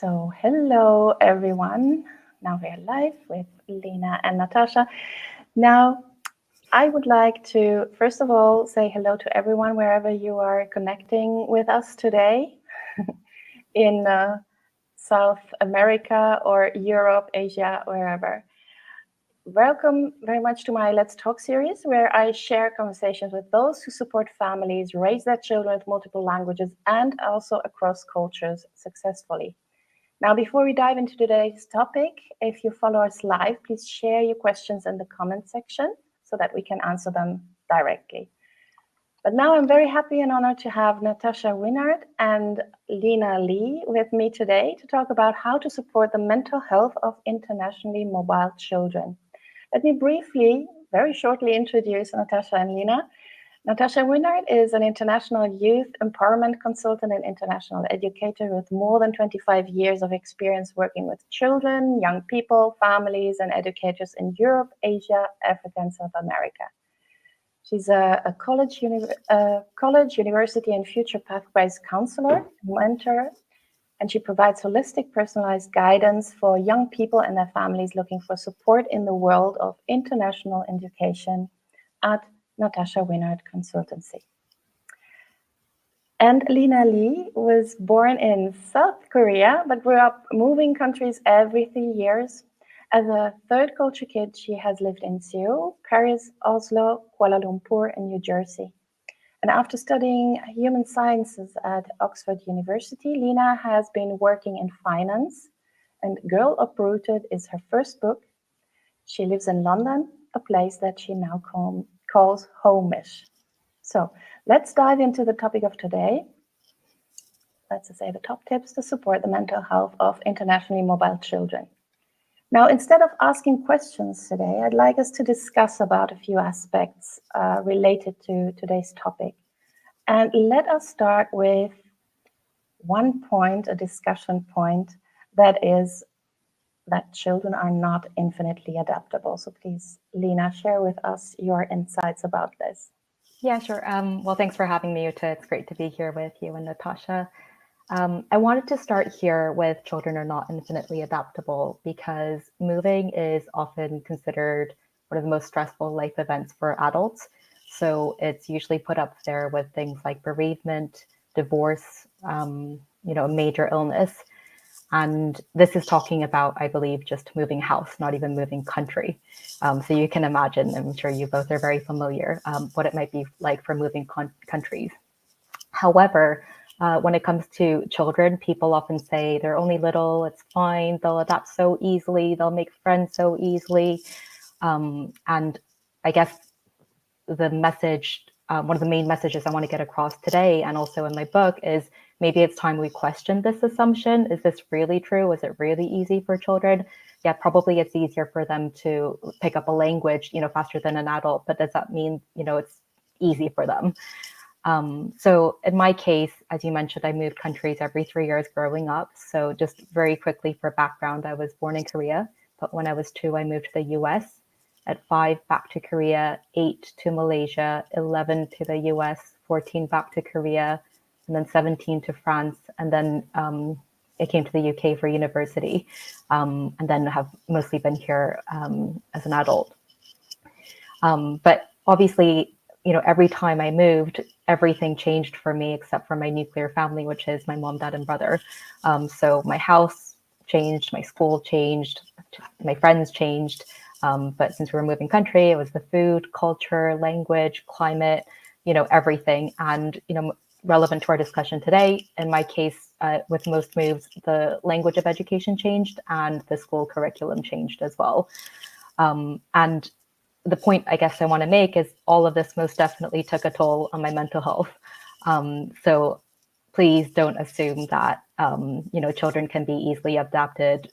So, hello everyone. Now we are live with Lena and Natasha. Now, I would like to first of all say hello to everyone wherever you are connecting with us today in South America or Europe, Asia, wherever. Welcome very much to my Let's Talk series, where I share conversations with those who support families, raise their children with multiple languages, and also across cultures successfully. Now, before we dive into today's topic, if you follow us live, please share your questions in the comment section so that we can answer them directly. But now I'm very happy and honored to have Natasha Winnard and Lena Lee with me today to talk about how to support the mental health of internationally mobile children. Let me briefly, very shortly introduce Natasha and Lena. Natasha Winnard is an international youth empowerment consultant and international educator with more than 25 years of experience working with children, young people, families, and educators in Europe, Asia, Africa, and South America. She's a college, university, and future pathways counselor, mentor, and she provides holistic, personalized guidance for young people and their families looking for support in the world of international education at Natasha Winnard Consultancy. And Lena Lee was born in South Korea, but grew up moving countries every 3 years. As a third culture kid, she has lived in Seoul, Paris, Oslo, Kuala Lumpur, and New Jersey. And after studying human sciences at Oxford University, Lena has been working in finance, and Girl Uprooted is her first book. She lives in London, a place that she now calls home-ish. So let's dive into the topic of today. Let's say the top tips to support the mental health of internationally mobile children. Now, instead of asking questions today, I'd like us to discuss about a few aspects related to today's topic. And let us start with one point, a discussion point, that is that children are not infinitely adaptable. So please, Lena, share with us your insights about this. Yeah, sure. Well, thanks for having me, Uta. It's great to be here with you and Natasha. I wanted to start here with children are not infinitely adaptable because moving is often considered one of the most stressful life events for adults. So it's usually put up there with things like bereavement, divorce, a major illness. And this is talking about, I believe, just moving house, not even moving country. So you can imagine, I'm sure you both are very familiar, what it might be like for moving countries. However, when it comes to children, people often say they're only little, it's fine, they'll adapt so easily, they'll make friends so easily. And I guess the message, one of the main messages I want to get across today and also in my book is maybe it's time we question this assumption. Is this really true? Is it really easy for children? Yeah, probably it's easier for them to pick up a language, faster than an adult, but does that mean, it's easy for them? So in my case, as you mentioned, I moved countries every 3 years growing up. So just very quickly for background, I was born in Korea, but when I was 2, I moved to the US. At 5, back to Korea, 8 to Malaysia, 11 to the US, 14 back to Korea, and then 17 to France. And then I came to the UK for university, and then have mostly been here as an adult. But obviously, every time I moved, everything changed for me except for my nuclear family, which is my mom, dad, and brother. So my house changed, my school changed, my friends changed. But since we were moving country, it was the food, culture, language, climate, everything. And, relevant to our discussion today, in my case, with most moves, the language of education changed and the school curriculum changed as well. And the point I guess I want to make is all of this most definitely took a toll on my mental health. So please don't assume that, children can be easily adapted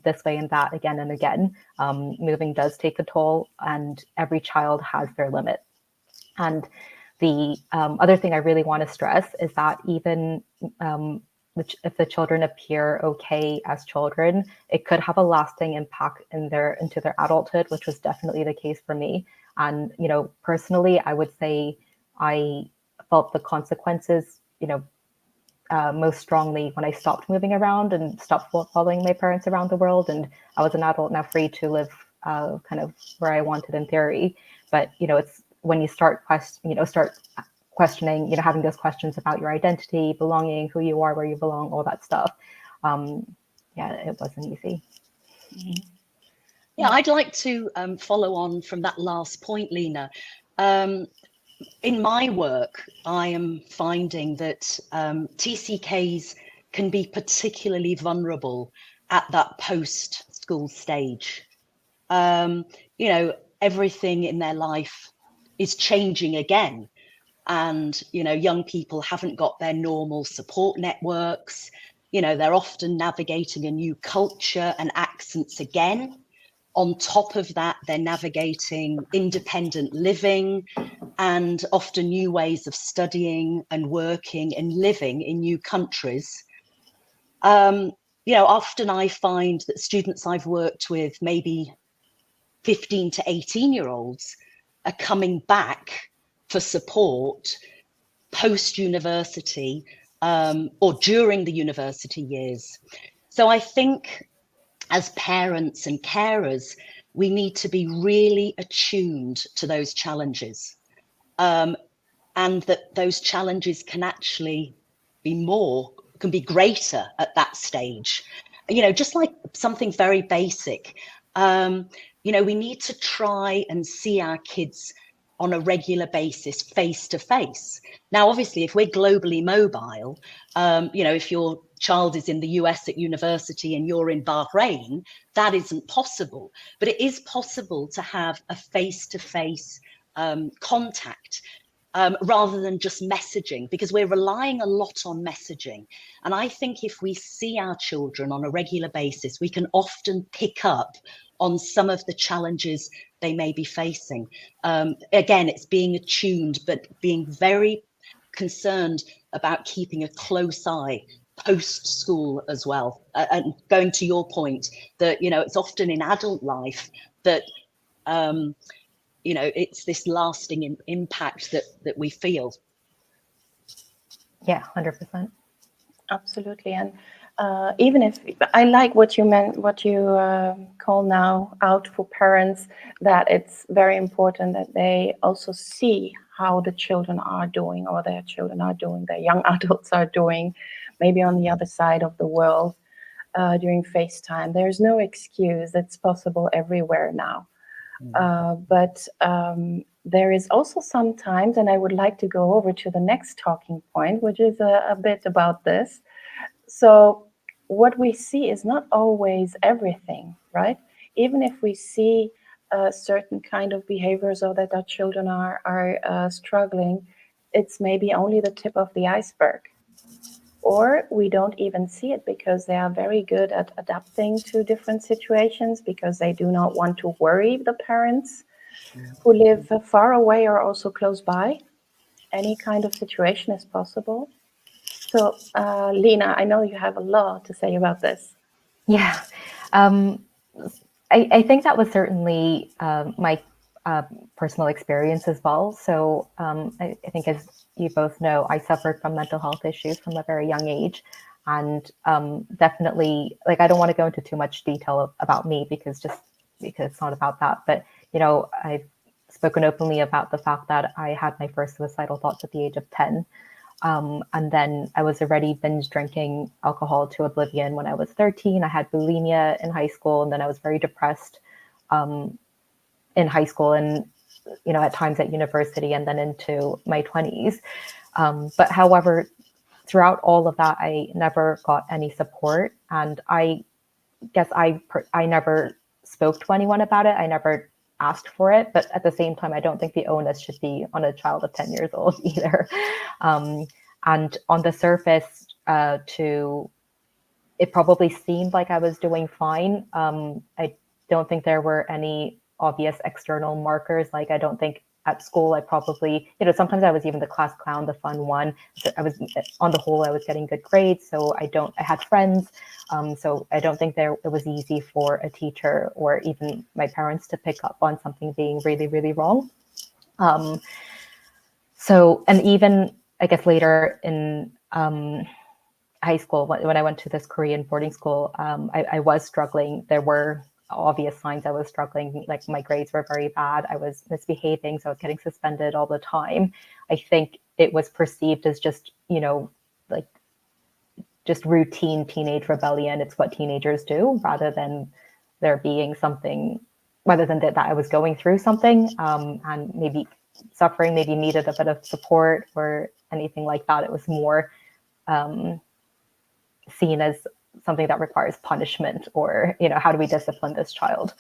this way and that again and again. Moving does take a toll and every child has their limit. And the other thing I really want to stress is that even if the children appear okay as children, it could have a lasting impact into their adulthood, which was definitely the case for me. And, personally, I would say I felt the consequences, most strongly when I stopped moving around and stopped following my parents around the world. And I was an adult now, free to live kind of where I wanted in theory. But, it's when you start questioning, having those questions about your identity, belonging, who you are, where you belong, all that stuff. It wasn't easy. Mm-hmm. Yeah, I'd like to follow on from that last point, Lena. In my work, I am finding that TCKs can be particularly vulnerable at that post-school stage. Everything in their life is changing again. And, young people haven't got their normal support networks. They're often navigating a new culture and accents again. On top of that, they're navigating independent living and often new ways of studying and working and living in new countries. Often I find that students I've worked with, maybe 15 to 18-year-olds, are coming back for support post-university or during the university years. So I think as parents and carers, we need to be really attuned to those challenges, and that those challenges can actually can be greater at that stage. Just like something very basic, we need to try and see our kids on a regular basis, face to face. Now, obviously, if we're globally mobile, if your child is in the US at university and you're in Bahrain, that isn't possible. But it is possible to have a face-to-face contact rather than just messaging, because we're relying a lot on messaging. And I think if we see our children on a regular basis, we can often pick up on some of the challenges they may be facing. Again, it's being attuned, but being very concerned about keeping a close eye post-school as well. And going to your point that, it's often in adult life that, it's this lasting impact that we feel. Yeah, 100%. Absolutely. And even if I like what you call now out for parents, that it's very important that they also see how the children are doing, or their children are doing, their young adults are doing, maybe on the other side of the world during FaceTime. There's no excuse. It's possible everywhere now. But there is also sometimes, and I would like to go over to the next talking point, which is a bit about this. So what we see is not always everything, right? Even if we see certain kind of behaviors, or that our children are struggling, it's maybe only the tip of the iceberg. Or we don't even see it because they are very good at adapting to different situations, because they do not want to worry the parents who live far away or also close by. Any kind of situation is possible. So, Lena, I know you have a lot to say about this. Yeah, I think that was certainly my personal experience as well. So I think, as you both know, I suffered from mental health issues from a very young age. And definitely, I don't want to go into too much detail about me because it's not about that. But, I've spoken openly about the fact that I had my first suicidal thoughts at the age of 10. And then I was already binge drinking alcohol to oblivion when I was 13. I had bulimia in high school, and then I was very depressed in high school, and at times at university, and then into my 20s. But however, throughout all of that, I never got any support, and I guess I never spoke to anyone about it. I never asked for it, but at the same time, I don't think the onus should be on a child of 10 years old either. And on the surface, it probably seemed like I was doing fine. I don't think there were any obvious external markers. I don't think at school I probably, sometimes I was even the class clown, the fun one. So I was, on the whole, I was getting good grades. So I had friends. So I don't think it was easy for a teacher or even my parents to pick up on something being really, really wrong. So, and even I guess later in high school, when I went to this Korean boarding school, I was struggling. There were obvious signs I was struggling. Like my grades were very bad. I was misbehaving, so I was getting suspended all the time. I think it was perceived as just, like just routine teenage rebellion. It's what teenagers do, rather than there being something, rather than that I was going through something, and maybe suffering, maybe needed a bit of support or anything like that. It was more seen as something that requires punishment, or how do we discipline this child?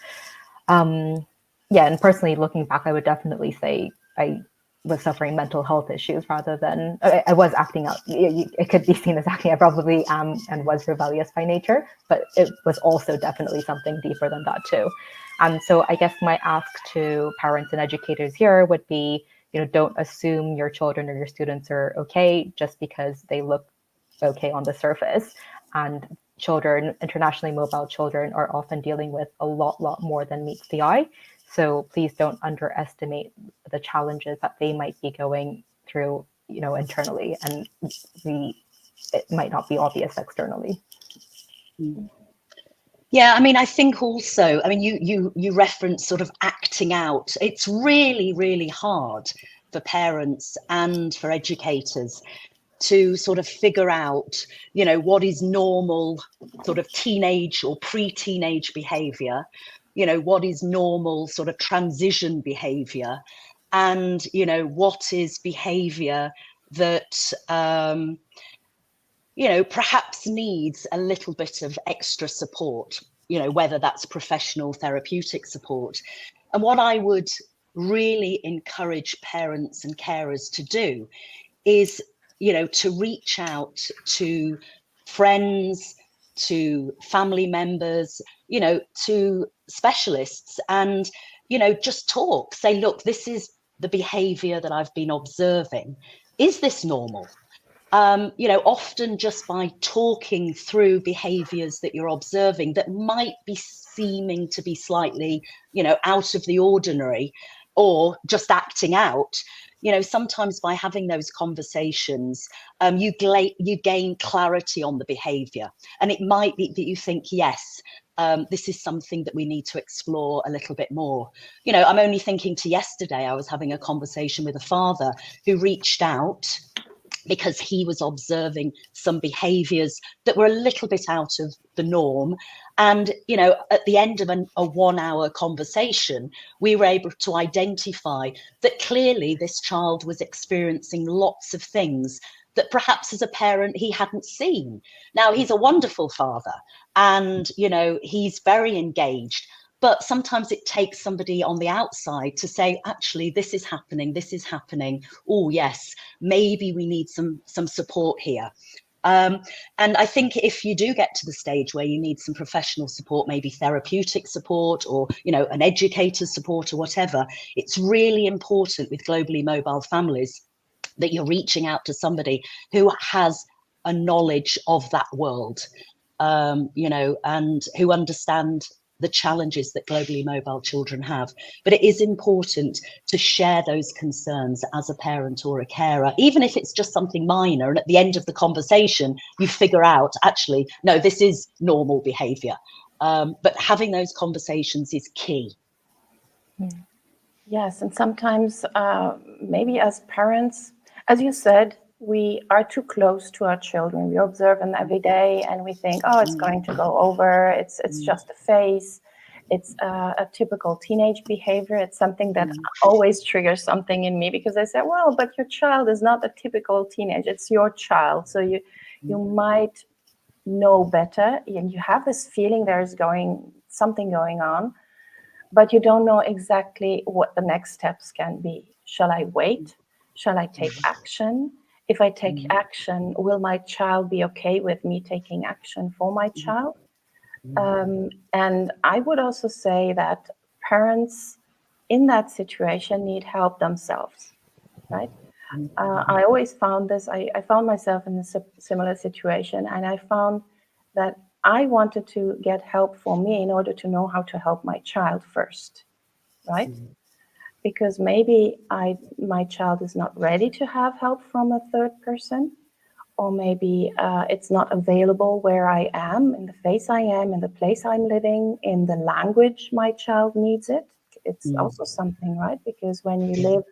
Yeah, and personally looking back, I would definitely say I was suffering mental health issues rather than I was acting out. It could be seen as acting. I probably am and was rebellious by nature, but it was also definitely something deeper than that too. And so I guess my ask to parents and educators here would be, don't assume your children or your students are okay just because they look okay on the surface. And children, internationally mobile children, are often dealing with a lot more than meets the eye. So please don't underestimate the challenges that they might be going through, internally, and it might not be obvious externally. Yeah, I mean, I think also, I mean, you reference sort of acting out. It's really, really hard for parents and for educators to sort of figure out, what is normal sort of teenage or pre-teenage behavior, what is normal sort of transition behavior, and, what is behavior that, perhaps needs a little bit of extra support, whether that's professional therapeutic support. And what I would really encourage parents and carers to do is, to reach out to friends, to family members, to specialists, and, just talk, say, look, this is the behavior that I've been observing. Is this normal? Often just by talking through behaviors that you're observing that might be seeming to be slightly, out of the ordinary, or just acting out, sometimes by having those conversations, you gain clarity on the behavior. And it might be that you think, yes, this is something that we need to explore a little bit more. I'm only thinking to yesterday, I was having a conversation with a father who reached out because he was observing some behaviors that were a little bit out of the norm. And, at the end of a 1 hour conversation, we were able to identify that clearly this child was experiencing lots of things that perhaps as a parent he hadn't seen. Now, he's a wonderful father and, he's very engaged. But sometimes it takes somebody on the outside to say, actually, this is happening. Oh, yes, maybe we need some support here. And I think if you do get to the stage where you need some professional support, maybe therapeutic support, or, an educator's support or whatever, it's really important with globally mobile families that you're reaching out to somebody who has a knowledge of that world, and who understand the challenges that globally mobile children have. But it is important to share those concerns as a parent or a carer, even if it's just something minor. And at the end of the conversation, you figure out, actually, no, this is normal behavior. But having those conversations is key. Yes, and sometimes maybe as parents, as you said, we are too close to our children. We observe them every day and we think, oh, it's going to go over. It's just a phase. It's a typical teenage behavior. It's something that always triggers something in me, because I say, well, but your child is not a typical teenage. It's your child. So you might know better, and you have this feeling there's something going on, but you don't know exactly what the next steps can be. Shall I wait? Shall I take action? If I take action, will my child be okay with me taking action for my child? And I would also say that parents in that situation need help themselves, right? I always found this, I found myself in a similar situation, and I found that I wanted to get help for me in order to know how to help my child first, right? Because maybe my child is not ready to have help from a third person, or maybe it's not available where I am, in the phase I am, in the place I'm living, in the language my child needs it. It's also something, right? Because when you live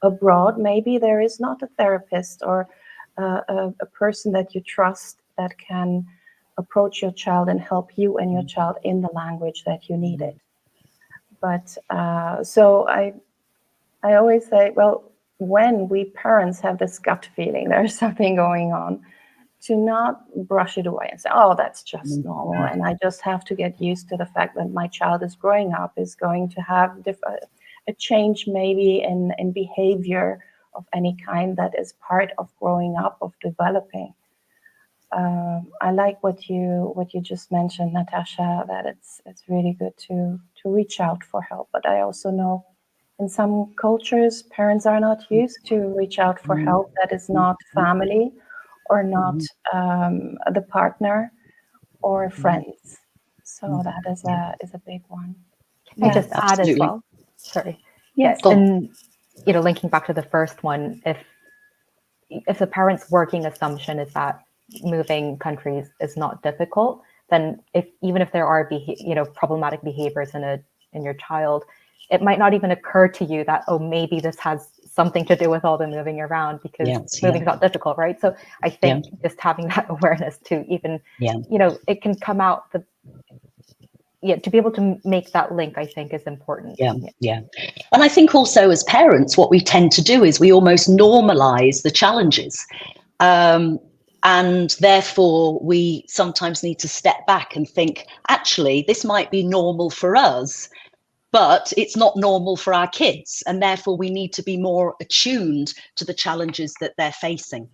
abroad, maybe there is not a therapist or a person that you trust that can approach your child and help you and your child in the language that you need it. But so I always say, well, when we parents have this gut feeling there's something going on, to not brush it away and say, oh, that's just normal, and I just have to get used to the fact that my child is growing up, is going to have a change maybe in behavior of any kind that is part of growing up, of developing. I like what you just mentioned, Natasha, that it's really good to reach out for help. But I also know in some cultures, parents are not used to reach out for help that is not family or not the partner or friends. So that is a big one. Can I just add as well? Sorry. Yes. And linking back to the first one, if the parent's working assumption is that moving countries is not difficult, then even if there are problematic behaviors in your child, it might not even occur to you that, oh, maybe this has something to do with all the moving around, because moving is not difficult, right? So I think just having that awareness to even, it can come out to be able to make that link, I think, is important. Yeah. And I think also as parents, what we tend to do is we almost normalize the challenges. And therefore, we sometimes need to step back and think, actually, this might be normal for us, but it's not normal for our kids. And therefore, we need to be more attuned to the challenges that they're facing.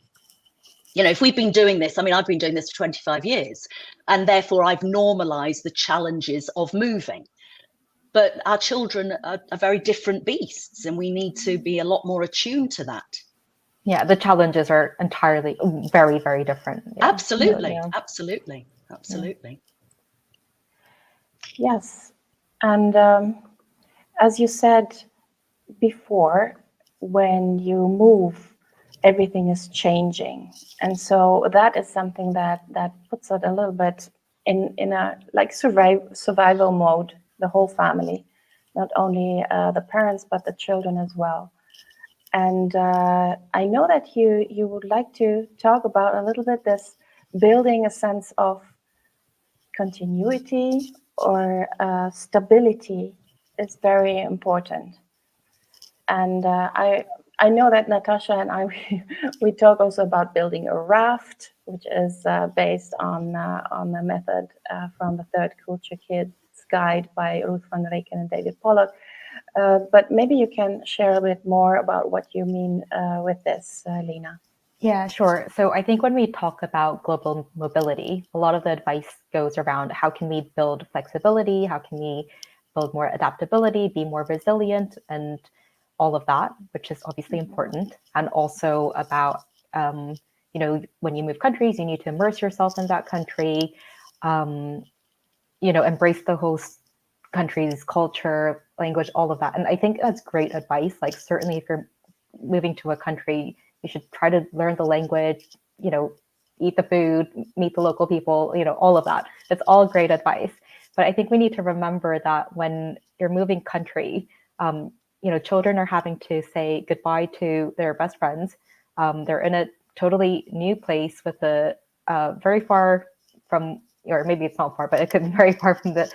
If we've been doing this, I've been doing this for 25 years, and therefore I've normalized the challenges of moving. But our children are very different beasts, and we need to be a lot more attuned to that. Yeah, the challenges are entirely very, very different. Absolutely. Yes. And as you said before, when you move, everything is changing. And so that is something that puts it a little bit in a like survival mode, the whole family, not only the parents, but the children as well. And I know that you would like to talk about a little bit this building a sense of continuity or stability is very important. And I know that Natasha and I, we talk also about building a raft, which is based on the method from the Third Culture Kids Guide by Ruth van Reken and David Pollock. But maybe you can share a bit more about what you mean with this, Lena. Yeah, sure. So I think when we talk about global mobility, a lot of the advice goes around how can we build flexibility, how can we build more adaptability, be more resilient, and all of that, which is obviously important. And also about, when you move countries, you need to immerse yourself in that country, embrace the host country's culture, language, all of that. And I think that's great advice. Like, certainly if you're moving to a country, you should try to learn the language, eat the food, meet the local people, all of that. It's all great advice. But I think we need to remember that when you're moving country, children are having to say goodbye to their best friends. They're in a totally new place with a very far from, or maybe it's not far, but it could be very far from their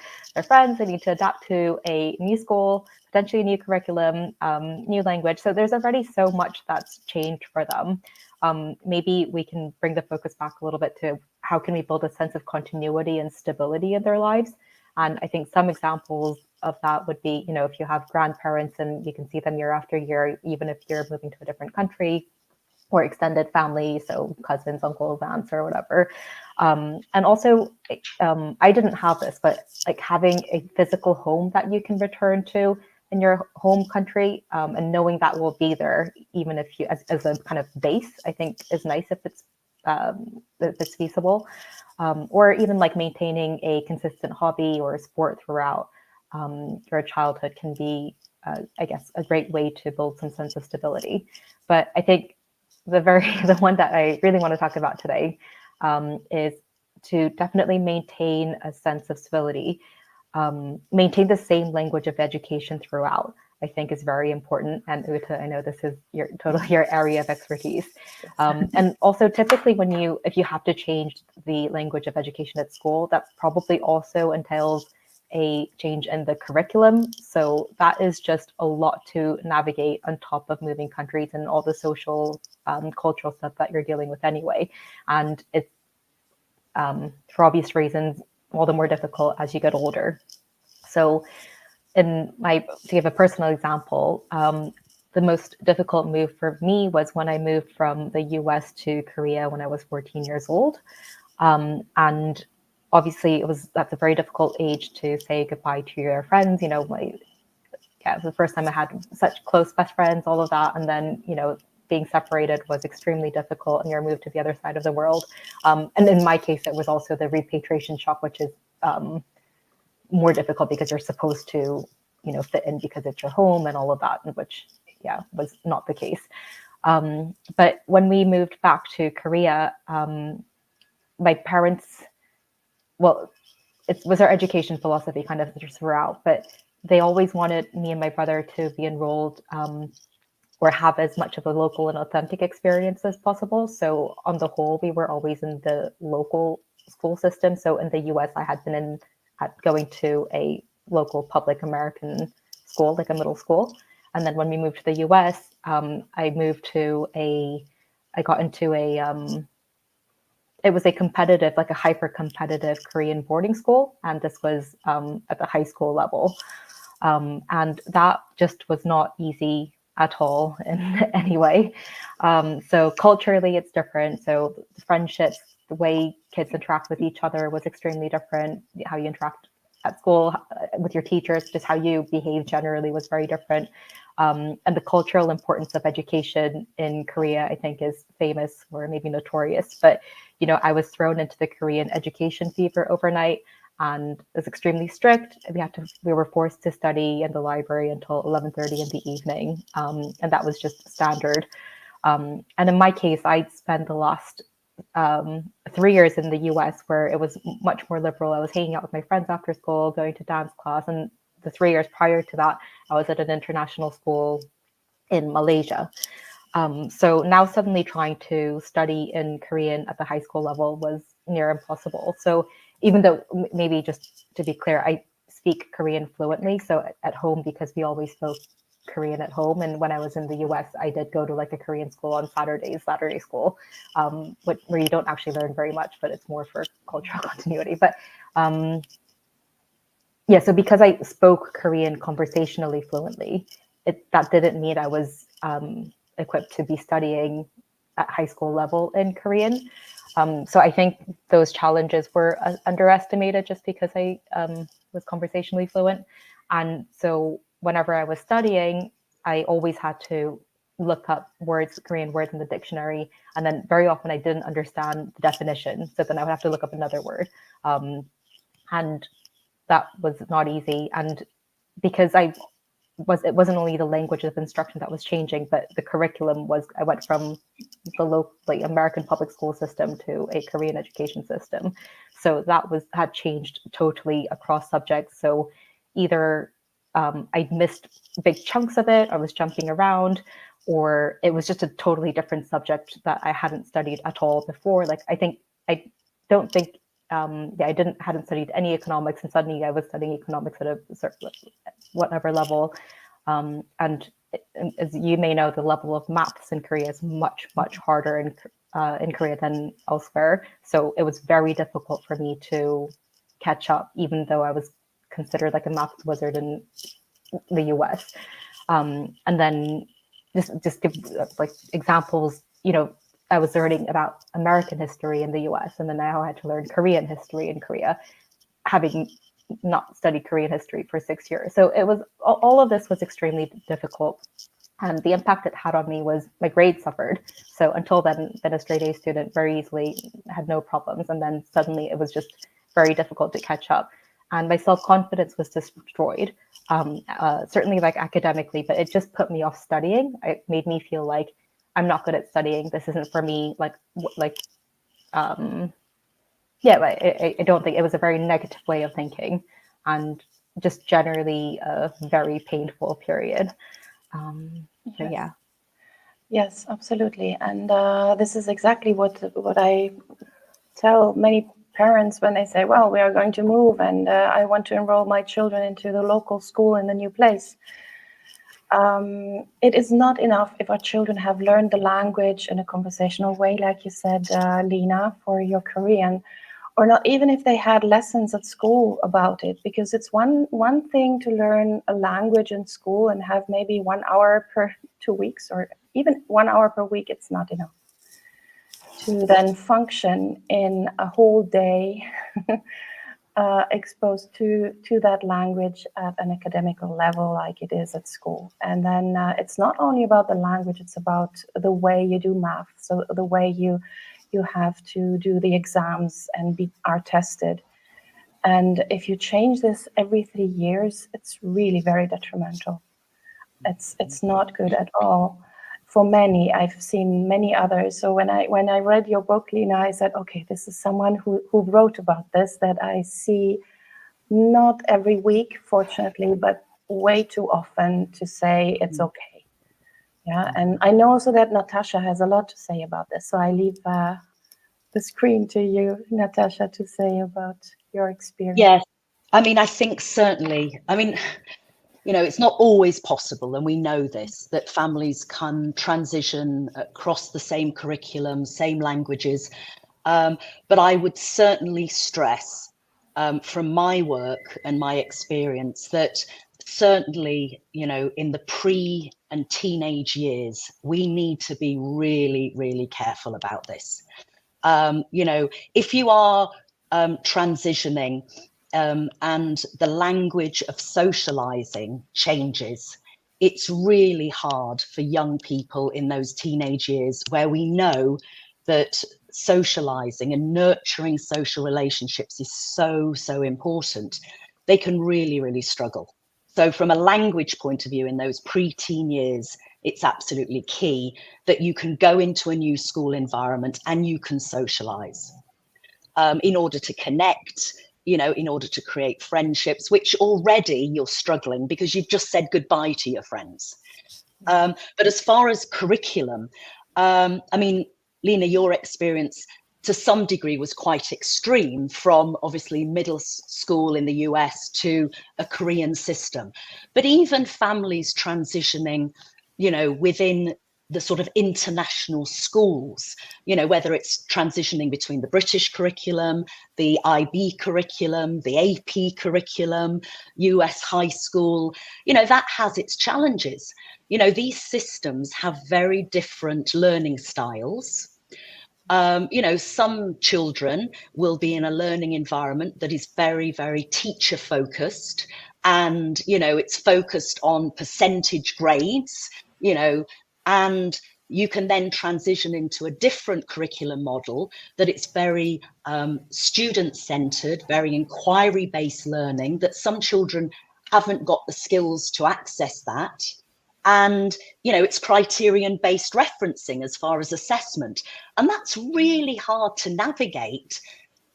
friends. They need to adapt to a new school, potentially a new curriculum, new language. So there's already so much that's changed for them. Maybe we can bring the focus back a little bit to how can we build a sense of continuity and stability in their lives. And I think some examples of that would be, if you have grandparents and you can see them year after year, even if you're moving to a different country, or extended family, so cousins, uncles, aunts, or whatever. And also, I didn't have this, but like having a physical home that you can return to in your home country, and knowing that will be there, even if you, as a kind of base, I think is nice if it's feasible. Or even like maintaining a consistent hobby or a sport throughout your childhood can be, I guess, a great way to build some sense of stability. But I think the one that I really want to talk about today is to definitely maintain a sense of civility, maintain the same language of education throughout. I think is very important. And Uta, I know this is your area of expertise. And also typically if you have to change the language of education at school, that probably also entails a change in the curriculum. So that is just a lot to navigate on top of moving countries and all the social, cultural stuff that you're dealing with anyway. And it's, for obvious reasons, all the more difficult as you get older. So to give a personal example, the most difficult move for me was when I moved from the US to Korea when I was 14 years old. And obviously that's a very difficult age to say goodbye to your friends. It was the first time I had such close best friends, all of that. And then, being separated was extremely difficult, and you're moved to the other side of the world. And in my case, it was also the repatriation shock, which is more difficult because you're supposed to, fit in because it's your home and all of that, which, was not the case. But when we moved back to Korea, my parents, it was our education philosophy kind of throughout, but they always wanted me and my brother to be enrolled or have as much of a local and authentic experience as possible. So on the whole, we were always in the local school system. So in the US, I had been going to a local public American school, like a middle school. And then when we moved to the US, I got into it was a competitive, like a hyper competitive Korean boarding school. And this was at the high school level. And that just was not easy at all in any way. So culturally, it's different. So the friendships, the way kids interact with each other was extremely different. How you interact at school with your teachers, just how you behave generally was very different. And the cultural importance of education in Korea, I think, is famous or maybe notorious. But, I was thrown into the Korean education fever overnight, and it was extremely strict. We were forced to study in the library until 11:30 in the evening. And that was just standard. And in my case, I spent the last 3 years in the US where it was much more liberal. I was hanging out with my friends after school, going to dance class. And the 3 years prior to that, I was at an international school in Malaysia. So now suddenly trying to study in Korean at the high school level was near impossible. So even though, maybe just to be clear, I speak Korean fluently. So at home, because we always spoke Korean at home. And when I was in the US, I did go to like a Korean school on Saturday school, where you don't actually learn very much, but it's more for cultural continuity. But so because I spoke Korean conversationally fluently, that didn't mean I was equipped to be studying at high school level in Korean. So I think those challenges were underestimated just because I was conversationally fluent. And so whenever I was studying, I always had to look up Korean words in the dictionary. And then very often I didn't understand the definition. So then I would have to look up another word. And that was not easy. And because it wasn't only the language of instruction that was changing, but the curriculum I went from the local, American public school system to a Korean education system. So that had changed totally across subjects. So either I missed big chunks of it, I was jumping around, or it was just a totally different subject that I hadn't studied at all before. I hadn't studied any economics, and suddenly I was studying economics at a certain whatever level. And as you may know, the level of maths in Korea is much, much harder in Korea than elsewhere. So it was very difficult for me to catch up, even though I was considered like a maths wizard in the US. And then just give like examples, I was learning about American history in the US, and then now I had to learn Korean history in Korea, having not studied Korean history for 6 years. So it was, all of this was extremely difficult. And the impact it had on me was my grades suffered. So until then, been a straight A student, very easily, had no problems. And then suddenly it was just very difficult to catch up. And my self-confidence was destroyed, certainly like academically, but it just put me off studying. It made me feel like I'm not good at studying. This isn't for me. But I don't think it was a very negative way of thinking, and just generally a very painful period. So yeah. Yes, absolutely. And this is exactly what I tell many parents when they say, well, we are going to move and I want to enroll my children into the local school in the new place. It is not enough if our children have learned the language in a conversational way, like you said, Lena, for your Korean, or not even if they had lessons at school about it, because it's one thing to learn a language in school and have maybe 1 hour per 2 weeks, or even 1 hour per week. It's not enough to then function in a whole day exposed to that language at an academical level like it is at school. And then it's not only about the language, it's about the way you do math, so the way you have to do the exams and are tested. And if you change this every 3 years, it's really very detrimental. It's not good at all. For many, I've seen many others. So when I read your book, Lena, I said, okay, this is someone who wrote about this that I see not every week, fortunately, but way too often to say it's okay. Yeah, and I know also that Natasha has a lot to say about this. So I leave the screen to you, Natasha, to say about your experience. Yes, I mean, I think certainly, I mean, it's not always possible, and we know this, that families can transition across the same curriculum, same languages. But I would certainly stress from my work and my experience that certainly, in the pre and teenage years, we need to be really, really careful about this. If you are transitioning and the language of socializing changes, it's really hard for young people in those teenage years where we know that socializing and nurturing social relationships is so important. They can really, really struggle. So from a language point of view, in those pre-teen years, it's absolutely key that you can go into a new school environment and you can socialize in order to connect, in order to create friendships, which already you're struggling because you've just said goodbye to your friends. But as far as curriculum, I mean, Lena, your experience to some degree was quite extreme, from obviously middle school in the US to a Korean system. But even families transitioning, within the sort of international schools, whether it's transitioning between the British curriculum, the IB curriculum, the AP curriculum, US high school, that has its challenges. These systems have very different learning styles. Some children will be in a learning environment that is very, very teacher focused, and, it's focused on percentage grades, and you can then transition into a different curriculum model that it's very student centered, very inquiry based learning, that some children haven't got the skills to access that. And, it's criterion based referencing as far as assessment. And that's really hard to navigate,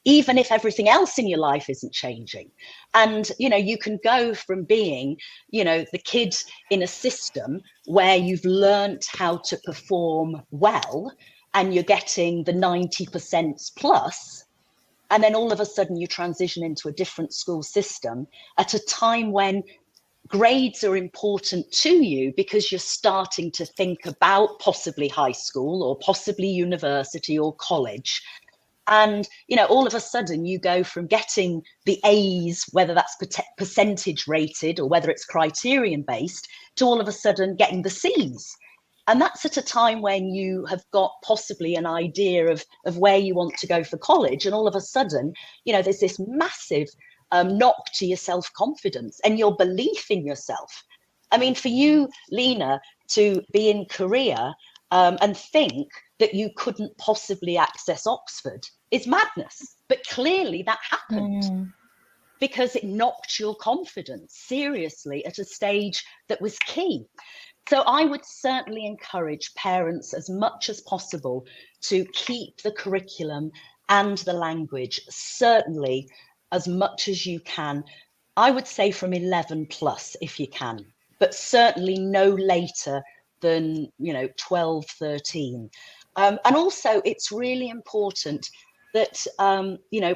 even if everything else in your life isn't changing. And, you can go from being, the kid in a system where you've learned how to perform well and you're getting the 90% plus. And then all of a sudden you transition into a different school system at a time when grades are important to you because you're starting to think about possibly high school or possibly university or college. And, all of a sudden you go from getting the A's, whether that's percentage rated or whether it's criterion based, to all of a sudden getting the C's. And that's at a time when you have got possibly an idea of where you want to go for college. And all of a sudden, there's this massive knock to your self-confidence and your belief in yourself. I mean, for you, Lena, to be in Korea and think that you couldn't possibly access Oxford is madness. But clearly that happened because it knocked your confidence seriously at a stage that was key. So I would certainly encourage parents as much as possible to keep the curriculum and the language, certainly as much as you can. I would say from 11 plus if you can, but certainly no later than 12, 13. And also it's really important that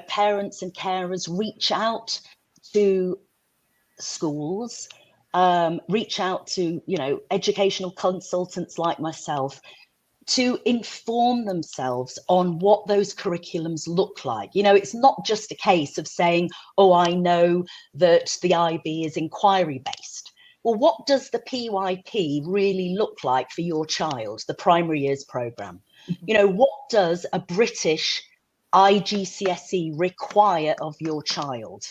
parents and carers reach out to schools, reach out to educational consultants like myself to inform themselves on what those curriculums look like. It's not just a case of saying, oh, I know that the IB is inquiry based. Well, what does the PYP really look like for your child, the primary years programme? What does a British IGCSE require of your child?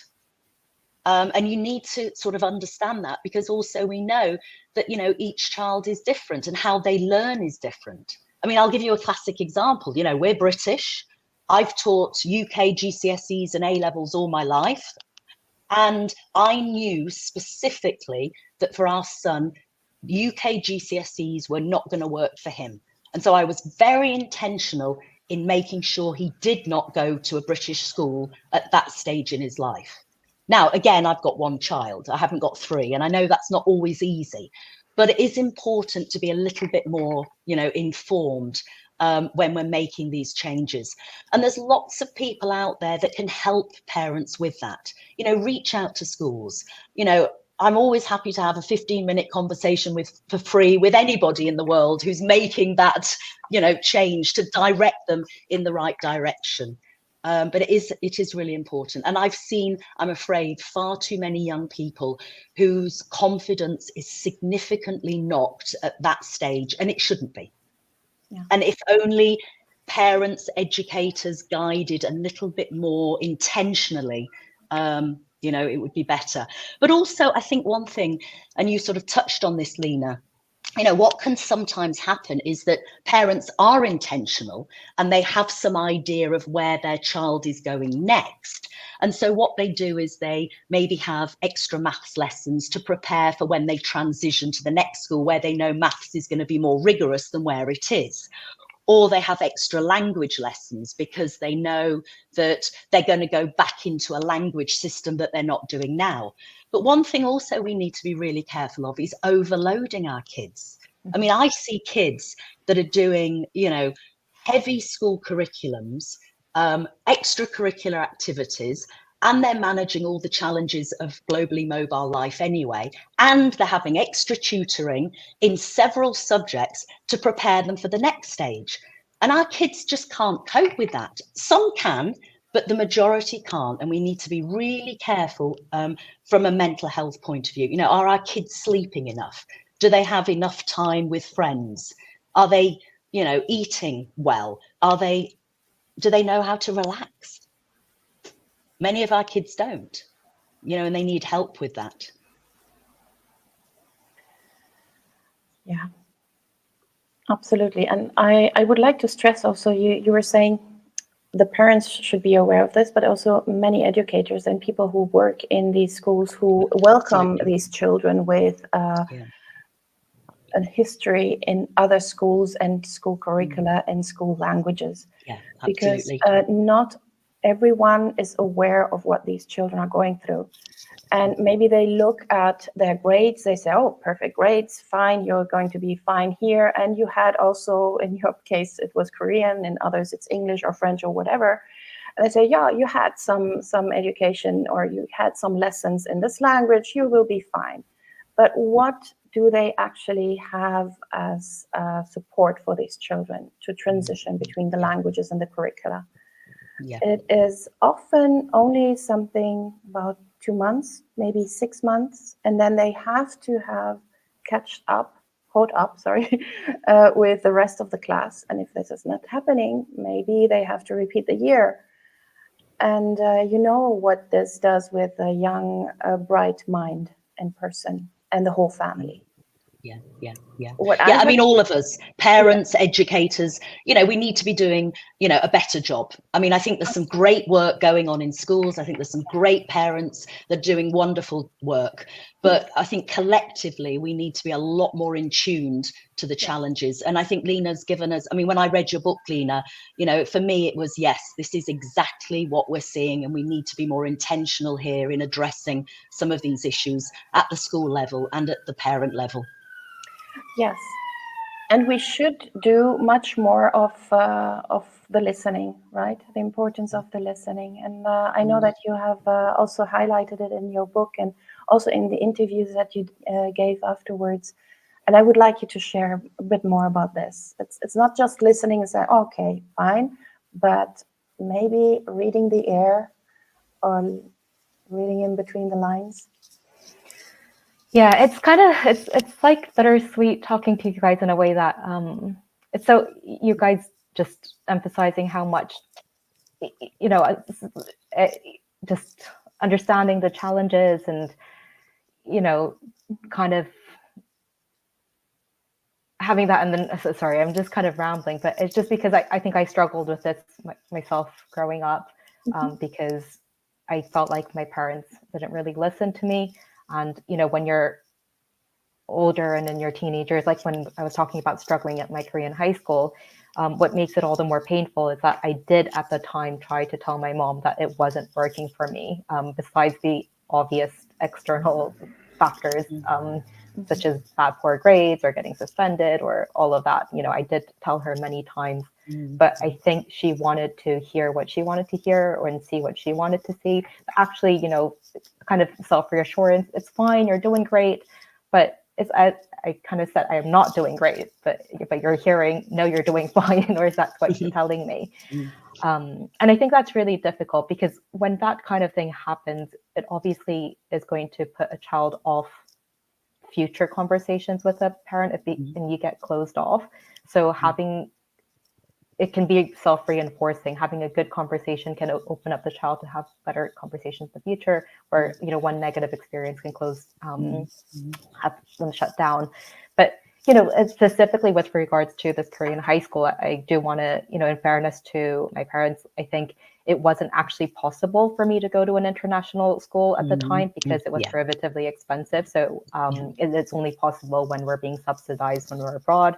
And you need to sort of understand that, because also we know that, each child is different and how they learn is different. I mean, I'll give you a classic example. We're British. I've taught UK GCSEs and A-levels all my life. And I knew specifically that for our son, UK GCSEs were not going to work for him. And so I was very intentional in making sure he did not go to a British school at that stage in his life. Now, again, I've got one child. I haven't got three. And I know that's not always easy. But it is important to be a little bit more, informed when we're making these changes. And there's lots of people out there that can help parents with that. Reach out to schools. I'm always happy to have a 15-minute conversation for free with anybody in the world who's making that, change, to direct them in the right direction. But it is really important. And I've seen, I'm afraid, far too many young people whose confidence is significantly knocked at that stage, and it shouldn't be. Yeah. And if only parents, educators guided a little bit more intentionally, it would be better. But also, I think one thing, and you sort of touched on this, Lena, what can sometimes happen is that parents are intentional and they have some idea of where their child is going next. And so what they do is they maybe have extra maths lessons to prepare for when they transition to the next school where they know maths is going to be more rigorous than where it is. Or they have extra language lessons because they know that they're going to go back into a language system that they're not doing now. But one thing also we need to be really careful of is overloading our kids. I mean, I see kids that are doing, heavy school curriculums, extracurricular activities, and they're managing all the challenges of globally mobile life anyway. And they're having extra tutoring in several subjects to prepare them for the next stage. And our kids just can't cope with that. Some can, but the majority can't. And we need to be really careful from a mental health point of view. Are our kids sleeping enough? Do they have enough time with friends? Are they, eating well? Do they know how to relax? Many of our kids don't, and they need help with that. Yeah, absolutely. And I would like to stress also, you were saying the parents should be aware of this, but also many educators and people who work in these schools who welcome these children with a history in other schools and school curricula and school languages. Yeah, absolutely. Because not everyone is aware of what these children are going through. And maybe they look at their grades, they say, oh, perfect grades, fine, you're going to be fine here. And you had also, in your case, it was Korean, in others it's English or French or whatever. And they say, yeah, you had some education or you had some lessons in this language, you will be fine. But what do they actually have as support for these children to transition between the languages and the curricula? Yeah. It is often only something about 2 months, maybe 6 months, and then they have to have caught up, with the rest of the class. And if this is not happening, maybe they have to repeat the year. And you know what this does with a young, bright mind and person and the whole family. I mean, all of us, parents, educators, we need to be doing, a better job. I mean, I think there's some great work going on in schools. I think there's some great parents that are doing wonderful work. But I think collectively, we need to be a lot more in tuned to the challenges. And I think Lena's given us, I mean, when I read your book, Lena, for me, it was, yes, this is exactly what we're seeing. And we need to be more intentional here in addressing some of these issues at the school level and at the parent level. Yes, and we should do much more of the listening, right? The importance of the listening. And I know that you have also highlighted it in your book and also in the interviews that you gave afterwards. And I would like you to share a bit more about this. It's not just listening and saying, okay, fine, but maybe reading the air or reading in between the lines. Yeah, it's kind of, it's like bittersweet talking to you guys in a way that it's so you guys just emphasizing how much, just understanding the challenges and, kind of having that. And then, sorry, I'm just kind of rambling, but it's just because I think I struggled with this myself growing up because I felt like my parents didn't really listen to me. And, when you're older and in your teenagers, like when I was talking about struggling at my Korean high school, what makes it all the more painful is that I did at the time try to tell my mom that it wasn't working for me, besides the obvious external factors, such as bad poor grades or getting suspended or all of that. I did tell her many times, but I think she wanted to hear what she wanted to hear and see what she wanted to see. But actually, kind of self-reassurance, it's fine, you're doing great. But it's, I kind of said, I am not doing great, but you're hearing, no, you're doing fine, or is that what you're telling me? And I think that's really difficult because when that kind of thing happens, it obviously is going to put a child off future conversations with a parent and you get closed off. So it can be self-reinforcing. Having a good conversation can open up the child to have better conversations in the future, where one negative experience can have them shut down. But specifically with regards to this Korean high school, I do want to, in fairness to my parents, I think it wasn't actually possible for me to go to an international school at the time because it was prohibitively expensive. So it's only possible when we're being subsidized when we're abroad.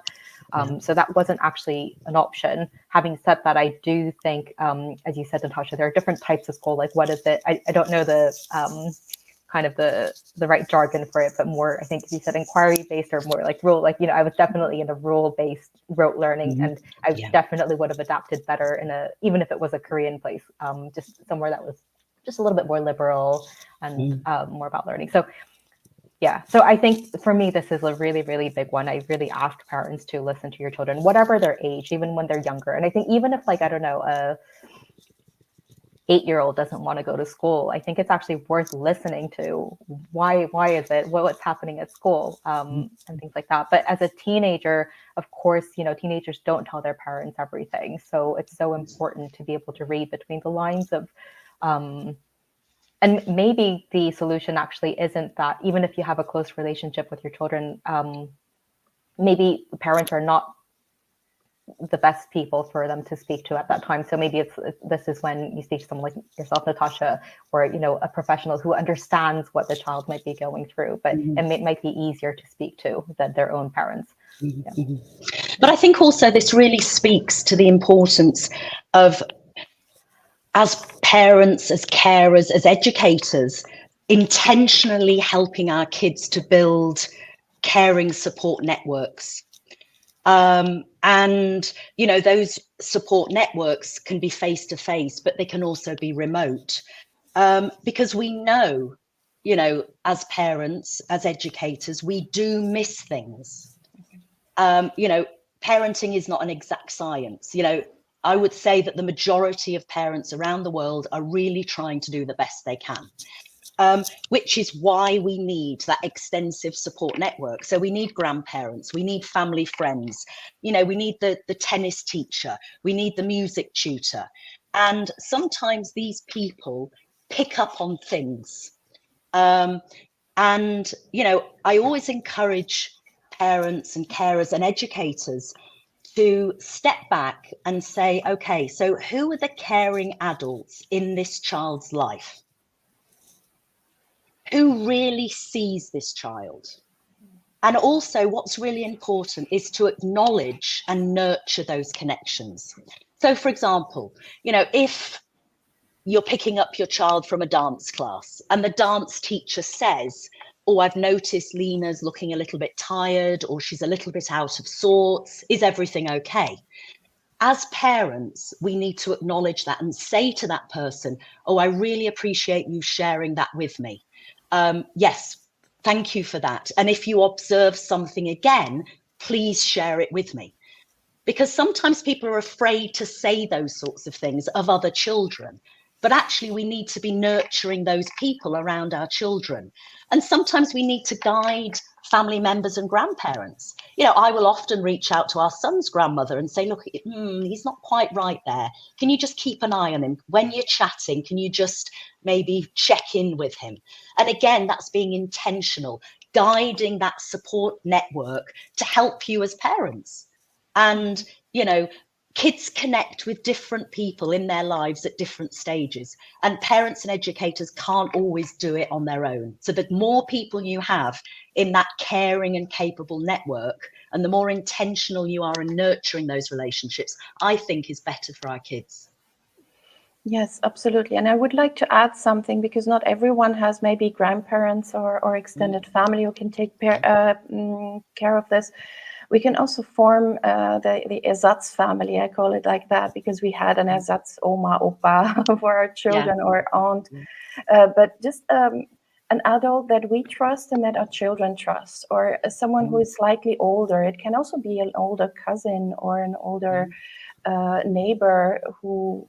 So that wasn't actually an option. Having said that, I do think, as you said, Natasha, there are different types of school. Like, what is it? I don't know the kind of the right jargon for it, but more, I think you said inquiry-based or more like rule, like, I was definitely in a rule-based rote learning, and I definitely would have adapted better even if it was a Korean place, just somewhere that was just a little bit more liberal and more about learning. So yeah, so I think for me, this is a really, really big one. I really ask parents to listen to your children, whatever their age, even when they're younger. And I think even if, like, I don't know, a 8-year-old doesn't want to go to school, I think it's actually worth listening to why is it, what's happening at school, and things like that. But as a teenager, of course, teenagers don't tell their parents everything. So it's so important to be able to read between the lines of, and maybe the solution actually isn't that, even if you have a close relationship with your children, maybe parents are not the best people for them to speak to at that time. So maybe this is when you speak to someone like yourself, Natasha, or a professional who understands what the child might be going through, but it might be easier to speak to than their own parents. But I think also this really speaks to the importance of, as parents, as carers, as educators, intentionally helping our kids to build caring support networks. And, those support networks can be face-to-face, but they can also be remote. Because we know, as parents, as educators, we do miss things. Parenting is not an exact science. I would say that the majority of parents around the world are really trying to do the best they can. Which is why we need that extensive support network. So we need grandparents, we need family friends, we need the tennis teacher, we need the music tutor. And sometimes these people pick up on things. I always encourage parents and carers and educators to step back and say, okay, so who are the caring adults in this child's life? Who really sees this child? And also what's really important is to acknowledge and nurture those connections. So for example, if you're picking up your child from a dance class and the dance teacher says, oh, I've noticed Lena's looking a little bit tired, or she's a little bit out of sorts. Is everything okay? As parents, we need to acknowledge that and say to that person, oh, I really appreciate you sharing that with me. Yes, thank you for that. And if you observe something again, please share it with me. Because sometimes people are afraid to say those sorts of things of other children. But actually, we need to be nurturing those people around our children. And sometimes we need to guide family members and grandparents. I will often reach out to our son's grandmother and say, look, he's not quite right there. Can you just keep an eye on him? When you're chatting, can you just maybe check in with him? And again, that's being intentional, guiding that support network to help you as parents. And, kids connect with different people in their lives at different stages, and parents and educators can't always do it on their own. So the more people you have in that caring and capable network, and the more intentional you are in nurturing those relationships, I think is better for our kids. Yes, absolutely. And I would like to add something, because not everyone has maybe grandparents or extended family who can take care of this. We can also form the Ersatz family, I call it like that, because we had an Ersatz Oma, Opa for our children, or aunt. But just an adult that we trust and that our children trust, or someone who is slightly older. It can also be an older cousin or an older neighbor who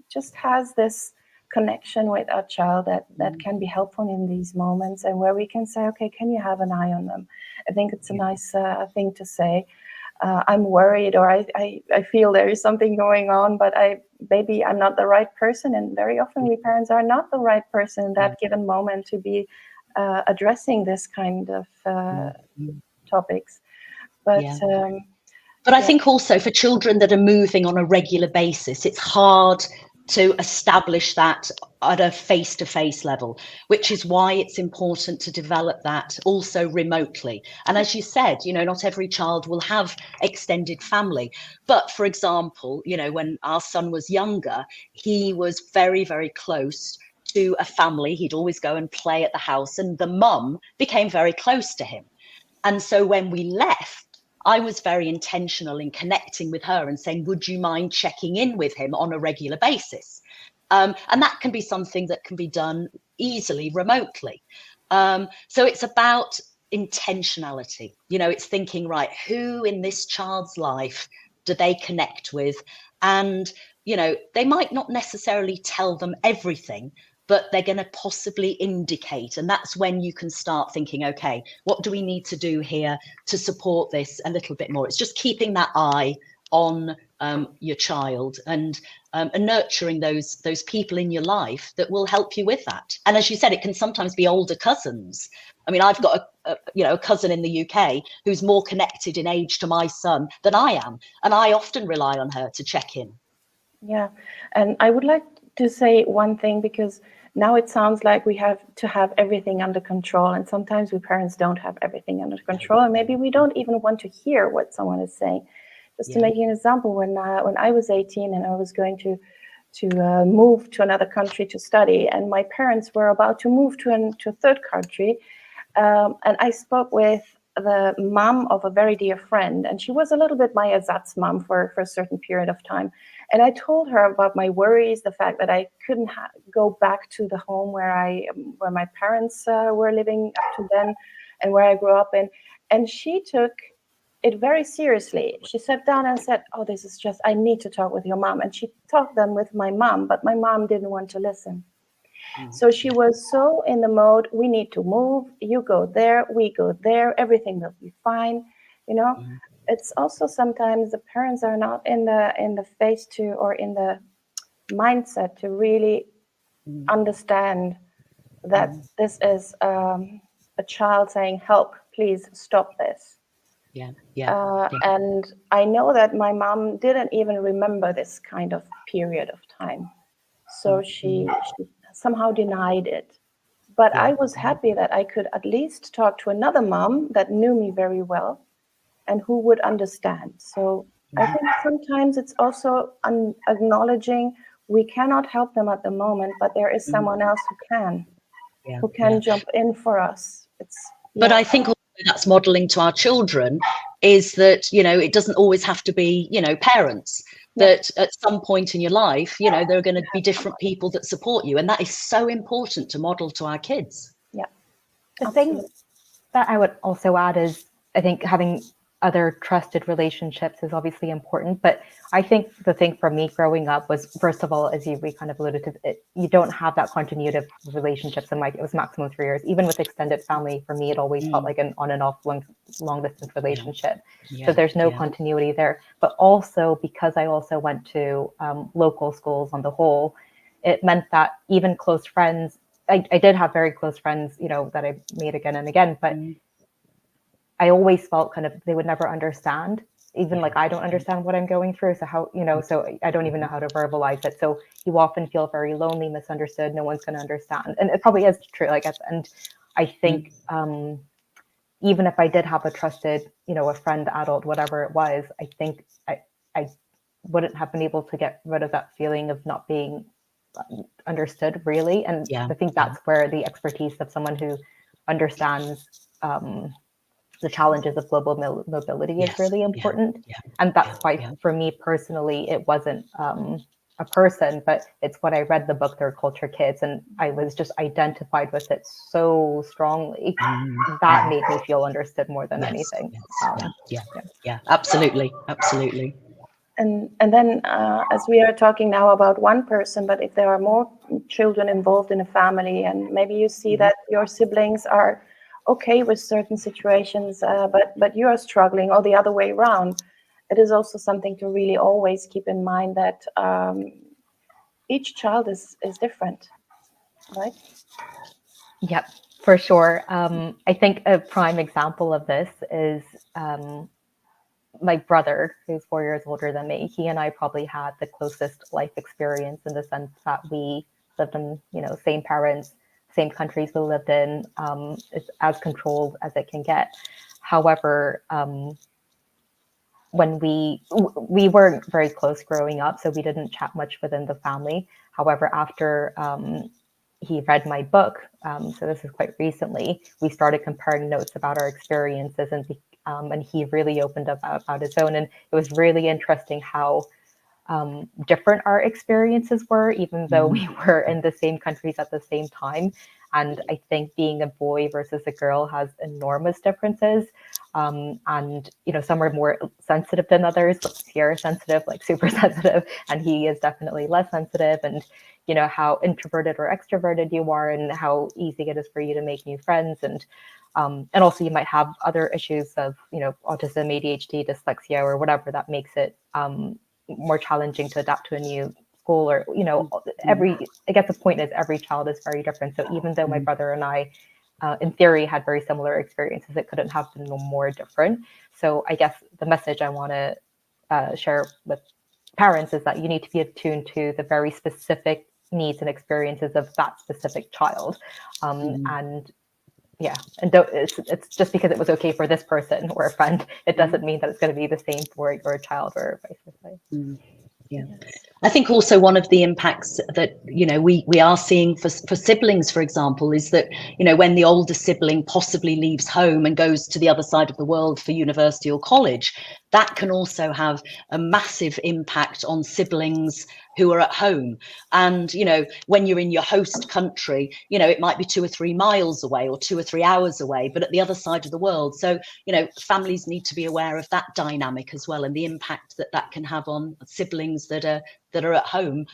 just has this connection with our child that can be helpful in these moments, and where we can say, okay, can you have an eye on them? I think it's a nice thing to say. I'm worried, or I feel there is something going on, but maybe I'm not the right person. And very often we parents are not the right person in that given moment to be addressing this kind of topics. But I think also for children that are moving on a regular basis, it's hard to establish that at a face-to-face level, which is why it's important to develop that also remotely. And as you said, not every child will have extended family. But for example, when our son was younger, he was very, very close to a family. He'd always go and play at the house, and the mum became very close to him. And so when we left, I was very intentional in connecting with her and saying, would you mind checking in with him on a regular basis? And that can be something that can be done easily remotely. So it's about intentionality. It's thinking, right, who in this child's life do they connect with? And, they might not necessarily tell them everything, but they're going to possibly indicate. And that's when you can start thinking, okay, what do we need to do here to support this a little bit more? It's just keeping that eye on your child and nurturing those people in your life that will help you with that. And as you said, it can sometimes be older cousins. I mean, I've got a cousin in the UK who's more connected in age to my son than I am. And I often rely on her to check in. Yeah. And I would like to say one thing, because now it sounds like we have to have everything under control. And sometimes we parents don't have everything under control. And maybe we don't even want to hear what someone is saying. Just to make you an example, when I was 18 and I was going to move to another country to study, and my parents were about to move to a third country, and I spoke with the mom of a very dear friend, and she was a little bit my ersatz mom for a certain period of time. And I told her about my worries, the fact that I couldn't go back to the home where my parents were living up to then, and where I grew up in. And she took it very seriously. She sat down and said, oh, this is just, I need to talk with your mom. And she talked then with my mom, but my mom didn't want to listen. So she was so in the mode, we need to move, you go there, we go there, everything will be fine. It's also sometimes the parents are not in the face to, or in the mindset to really understand that this is a child saying, help, please stop this. And I know that my mom didn't even remember this kind of period of time. So she somehow denied it. But I was happy that I could at least talk to another mom that knew me very well and who would understand. So I think sometimes it's also acknowledging we cannot help them at the moment, but there is someone else who can jump in for us. But I think that's modeling to our children is that, you know, it doesn't always have to be, you know, parents. That at some point in your life, you know, there are going to be different people that support you. And that is so important to model to our kids. Yeah. The thing that I would also add is, I think having other trusted relationships is obviously important. But I think the thing for me growing up was, first of all, as we kind of alluded to, you don't have that continuity of relationships. And it was maximum 3 years. Even with extended family, for me, it always felt like an on and off long distance relationship. So there's no continuity there. But also because I also went to local schools on the whole, it meant that even close friends, I did have very close friends, you know, that I made again and again, but I always felt kind of they would never understand, even like I don't understand what I'm going through. So how, you know, so I don't even know how to verbalize it. So you often feel very lonely, misunderstood. No one's going to understand. And it probably is true, I guess. And I think even if I did have a trusted, you know, a friend, adult, whatever it was, I think I wouldn't have been able to get rid of that feeling of not being understood really. And I think that's where the expertise of someone who understands the challenges of global mobility is really important. And that's why for me personally, it wasn't a person, but it's when I read the book, Third Culture Kids, and I was just identified with it so strongly. That made me feel understood more than anything. Absolutely. And then as we are talking now about one person, but if there are more children involved in a family, and maybe you see that your siblings are okay with certain situations, but you are struggling, or the other way around, it is also something to really always keep in mind that each child is different, right? Yep, for sure. I think a prime example of this is my brother, who's 4 years older than me. He and I probably had the closest life experience in the sense that we lived in, you know, same parents, same countries we lived in. It's as controlled as it can get. However, when we weren't very close growing up, so we didn't chat much within the family. However, after he read my book, so this is quite recently, we started comparing notes about our experiences, and he really opened up about his own. And it was really interesting how different our experiences were, even though we were in the same countries at the same time. And I think being a boy versus a girl has enormous differences. And, you know, some are more sensitive than others. You're sensitive, like super sensitive, and he is definitely less sensitive. And, you know, how introverted or extroverted you are and how easy it is for you to make new friends. And also you might have other issues of, you know, autism, ADHD, dyslexia, or whatever that makes it more challenging to adapt to a new school, or, you know, I guess the point is every child is very different. So even though my brother and I, in theory, had very similar experiences, it couldn't have been more different. So I guess the message I want to share with parents is that you need to be attuned to the very specific needs and experiences of that specific child. And yeah, and it's just because it was okay for this person or a friend, it doesn't mean that it's going to be the same for your child or vice versa. I think also one of the impacts that, you know, we are seeing for siblings, for example, is that, you know, when the older sibling possibly leaves home and goes to the other side of the world for university or college, that can also have a massive impact on siblings who are at home. And, you know, when you're in your host country, you know, it might be 2 or 3 miles away or 2 or 3 hours away, but at the other side of the world. So, you know, families need to be aware of that dynamic as well, and the impact that that can have on siblings that are at home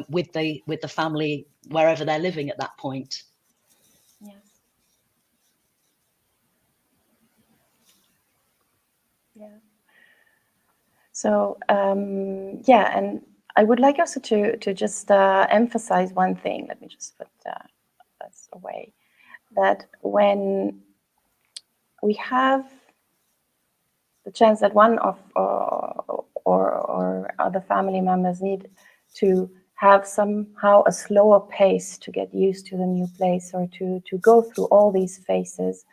with the family wherever they're living at that point. Yes. Yeah. So yeah, and I would like also to just emphasize one thing. Let me just put this away. That when we have the chance that one of or other family members need to have somehow a slower pace to get used to the new place, or to go through all these phases,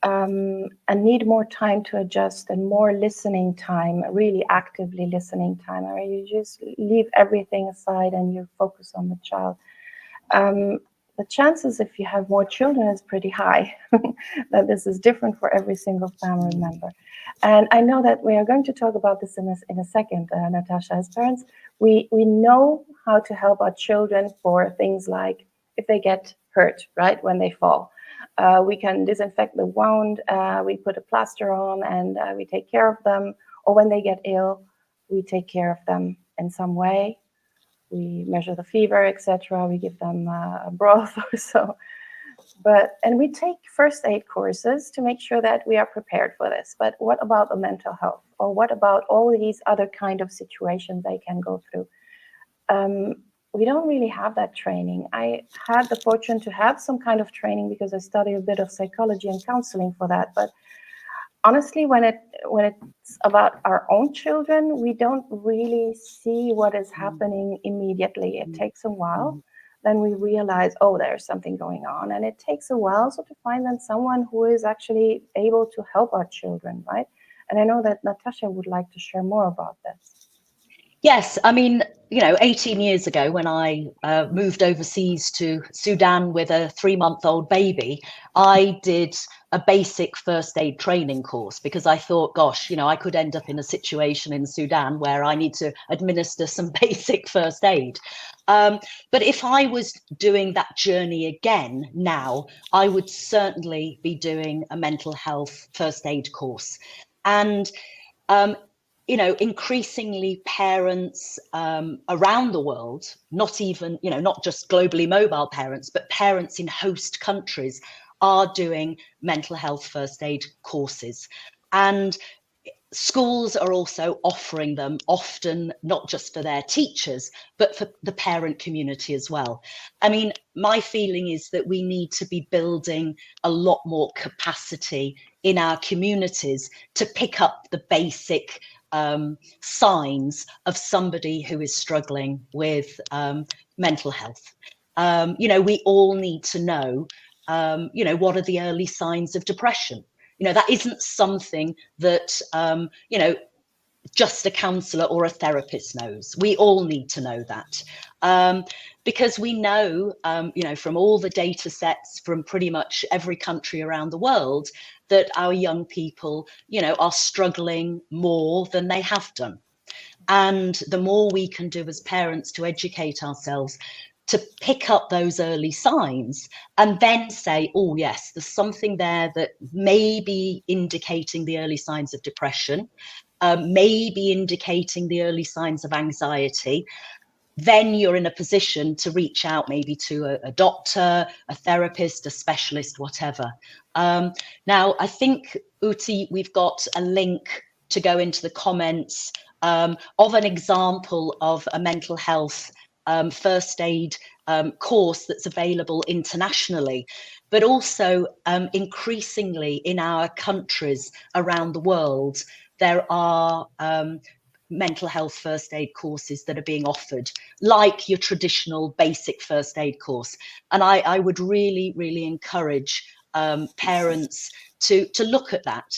and need more time to adjust, and more listening time, really actively listening time, where you just leave everything aside and you focus on the child. The chances, if you have more children, is pretty high that this is different for every single family member. And I know that we are going to talk about this in a second, Natasha. As parents, we know how to help our children for things like if they get hurt, right, when they fall. We can disinfect the wound, we put a plaster on, and we take care of them. Or when they get ill, we take care of them in some way. We measure the fever, etc. We give them a broth or so. And we take first aid courses to make sure that we are prepared for this. But what about the mental health? Or what about all these other kind of situations they can go through? We don't really have that training. I had the fortune to have some kind of training because I studied a bit of psychology and counseling for that. But honestly, when it's about our own children, we don't really see what is happening immediately. It takes a while. Then we realize, oh, there's something going on. And it takes a while to find then someone who is actually able to help our children, right? And I know that Natasha would like to share more about this. Yes, I mean, 18 years ago when I moved overseas to Sudan with a 3-month-old baby, I did a basic first aid training course because I thought, gosh, I could end up in a situation in Sudan where I need to administer some basic first aid. But if I was doing that journey again now, I would certainly be doing a mental health first aid course. And increasingly parents around the world, not even, not just globally mobile parents, but parents in host countries are doing mental health first aid courses. And schools are also offering them, often not just for their teachers, but for the parent community as well. I mean, my feeling is that we need to be building a lot more capacity in our communities to pick up the basic signs of somebody who is struggling with mental health. We all need to know, what are the early signs of depression? That isn't something that, just a counsellor or a therapist knows. We all need to know that. Because we know, from all the data sets from pretty much every country around the world, that our young people, are struggling more than they have done. And the more we can do as parents to educate ourselves, to pick up those early signs and then say, oh, yes, there's something there that may be indicating the early signs of depression, may be indicating the early signs of anxiety. Then you're in a position to reach out maybe to a doctor, a therapist, a specialist, whatever. Now, I think, Uti, we've got a link to go into the comments of an example of a mental health first aid course that's available internationally, but also increasingly in our countries around the world, there are mental health first aid courses that are being offered, like your traditional basic first aid course. And I would really, really encourage parents to look at that.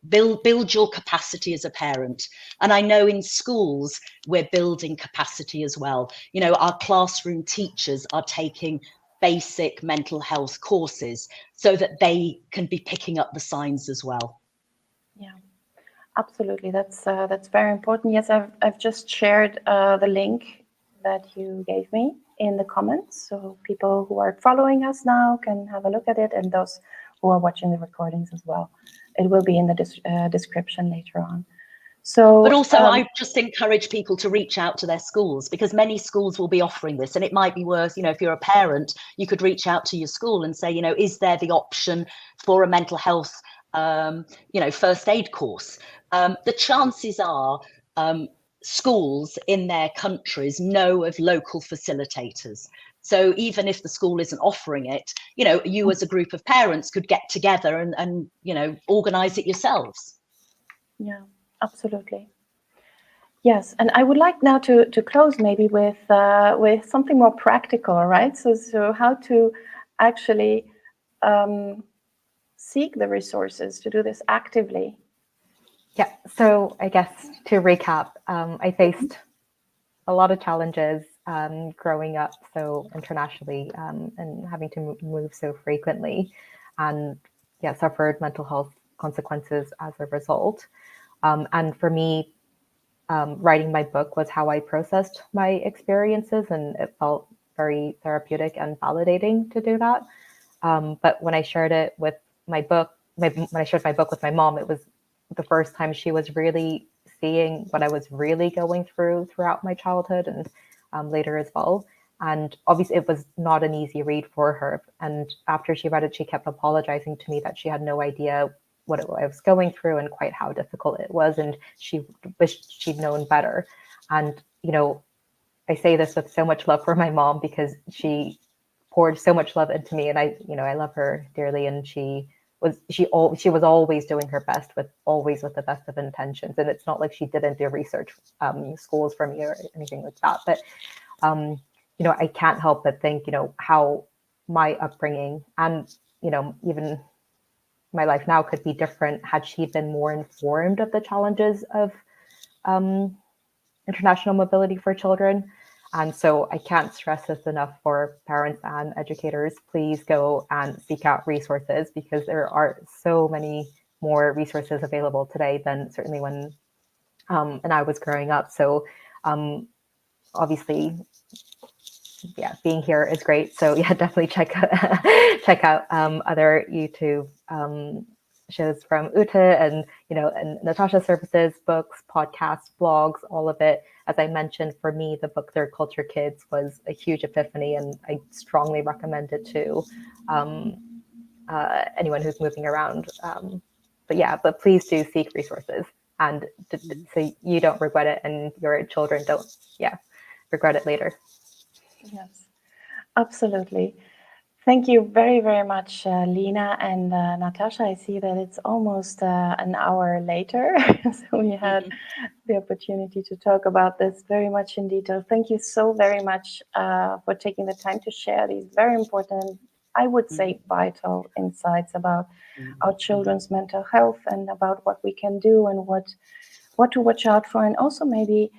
Build your capacity as a parent. And I know in schools, we're building capacity as well. Our classroom teachers are taking basic mental health courses so that they can be picking up the signs as well. Yeah, absolutely. That's very important. Yes, I've just shared the link that you gave me in the comments, so people who are following us now can have a look at it, and those who are watching the recordings as well. It will be in the description later on. So, but also I just encourage people to reach out to their schools, because many schools will be offering this, and it might be worth, if you're a parent, you could reach out to your school and say, is there the option for a mental health first aid course? The chances are schools in their countries know of local facilitators. So even if the school isn't offering it, you as a group of parents could get together and organize it yourselves. Yeah, absolutely. Yes, and I would like now to close maybe with something more practical, right? So how to actually seek the resources to do this actively. Yeah, so I guess to recap, I faced a lot of challenges growing up so internationally and having to move so frequently, and suffered mental health consequences as a result. And for me, writing my book was how I processed my experiences, and it felt very therapeutic and validating to do that. But when I shared it with when I shared my book with my mom, it was the first time she was really seeing what I was really going through throughout my childhood and later as well. And obviously it was not an easy read for her. And after she read it, she kept apologizing to me that she had no idea what I was going through and quite how difficult it was. And she wished she'd known better. And, I say this with so much love for my mom because she poured so much love into me, and I love her dearly. And she was always doing her best with the best of intentions. And it's not like she didn't do research schools for me or anything like that. But I can't help but think, how my upbringing and even my life now could be different had she been more informed of the challenges of international mobility for children. And so I can't stress this enough for parents and educators. Please go and seek out resources, because there are so many more resources available today than certainly when and I was growing up. So obviously, being here is great. So definitely check out other YouTube shows from Ute and and Natasha services, books, podcasts, blogs, all of it. As I mentioned, for me, the book Third Culture Kids was a huge epiphany, and I strongly recommend it to anyone who's moving around. But please do seek resources, and so you don't regret it, and your children don't regret it later. Yes, absolutely. Thank you very, very much, Lena and Natasha. I see that it's almost an hour later, so we had the opportunity to talk about this very much in detail. Thank you so very much for taking the time to share these very important, I would say, vital insights about our children's mental health and about what we can do and what to watch out for, and also maybe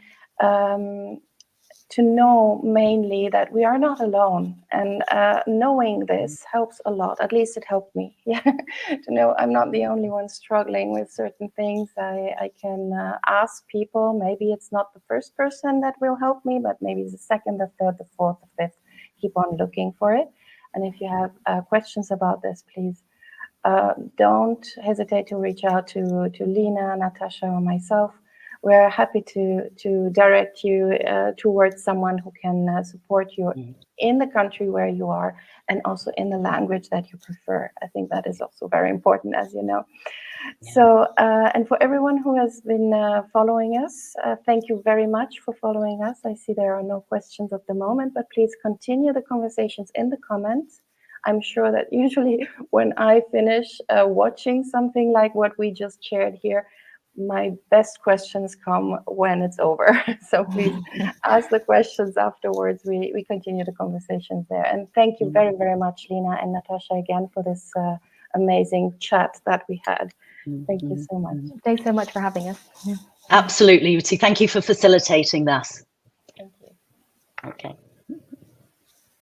to know mainly that we are not alone, and knowing this helps a lot. At least it helped me, to know I'm not the only one struggling with certain things. I can ask people. Maybe it's not the first person that will help me, but maybe the second, the third, the fourth, the fifth. Keep on looking for it. And if you have questions about this, please don't hesitate to reach out to Lena, Natasha, or myself. We're happy to direct you towards someone who can support you in the country where you are, and also in the language that you prefer. I think that is also very important, as you know. Yeah. So, and for everyone who has been following us, thank you very much for following us. I see there are no questions at the moment, but please continue the conversations in the comments. I'm sure that usually when I finish watching something like what we just shared here, my best questions come when it's over. So please ask the questions afterwards. We continue the conversations there. And thank you very, very much, Lena and Natasha, again for this amazing chat that we had. Thank you so much. Thanks so much for having us. Absolutely, Uti. Thank you for facilitating that. Thank you. Okay.